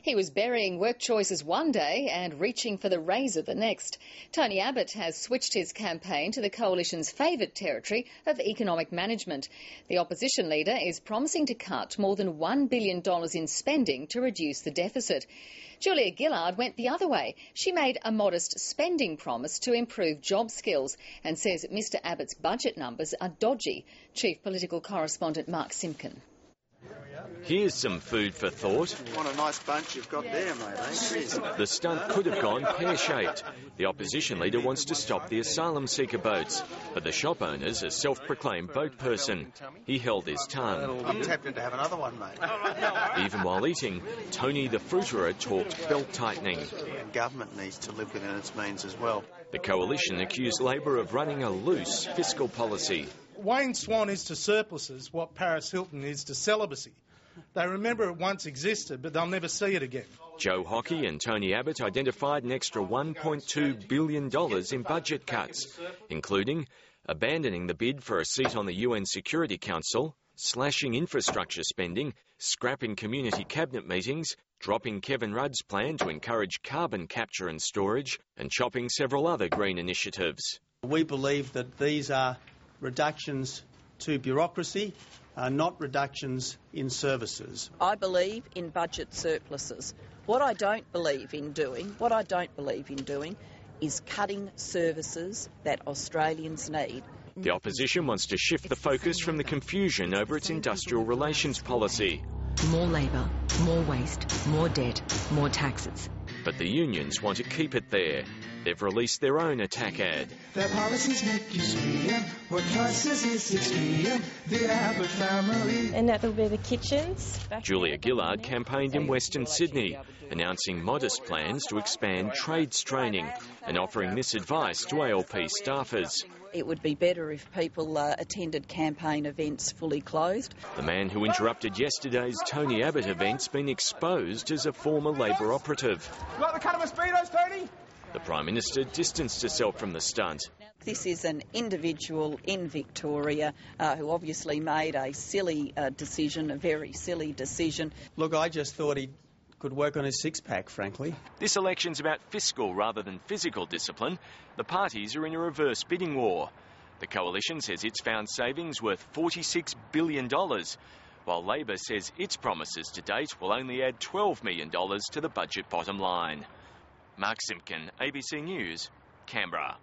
He was burying work choices one day and reaching for the razor the next. Tony Abbott has switched his campaign to the Coalition's favoured territory of economic management. The opposition leader is promising to cut more than $1 billion in spending to reduce the deficit. Julia Gillard went the other way. She made a modest spending promise to improve job skills and says Mr Abbott's budget numbers are dodgy. Chief Political Correspondent Mark Simpkin. Here's some food for thought. What a nice bunch you've got there, mate, eh? The stunt could have gone pear-shaped. The opposition leader wants to stop the asylum seeker boats, but the shop owner's a self-proclaimed boat person. He held his tongue. I'm tempted to have another one, mate. Even while eating, Tony the fruiterer talked belt-tightening. And government needs to live within its means as well. The Coalition accused Labor of running a loose fiscal policy. Wayne Swan is to surpluses what Paris Hilton is to celibacy. They remember it once existed, but they'll never see it again. Joe Hockey and Tony Abbott identified an extra $1.2 billion in budget cuts, including abandoning the bid for a seat on the UN Security Council, slashing infrastructure spending, scrapping community cabinet meetings, dropping Kevin Rudd's plan to encourage carbon capture and storage, and chopping several other green initiatives. We believe that these are reductions to bureaucracy, not reductions in services. I believe in budget surpluses. What I don't believe in doing is cutting services that Australians need. The opposition wants to shift the focus from the confusion over its industrial relations policy. More labour, more waste, more debt, more taxes. But the unions want to keep it there. They've released their own attack ad. Their policies make you scream. What choices is extreme? The Abbott family. And that'll be the kitchens. Julia Gillard campaigned in Western Sydney, announcing modest plans to expand trades training and offering this advice to ALP staffers. It would be better if people attended campaign events fully clothed. The man who interrupted yesterday's Tony Abbott event's been exposed as a former Labor operative. You like the cut of my Speedos, Tony? The Prime Minister distanced herself from the stunt. This is an individual in Victoria who obviously made a silly decision, a very silly decision. Look, I just thought he could work on his six-pack, frankly. This election's about fiscal rather than physical discipline. The parties are in a reverse bidding war. The Coalition says it's found savings worth $46 billion, while Labor says its promises to date will only add $12 million to the budget bottom line. Mark Simpkin, ABC News, Canberra.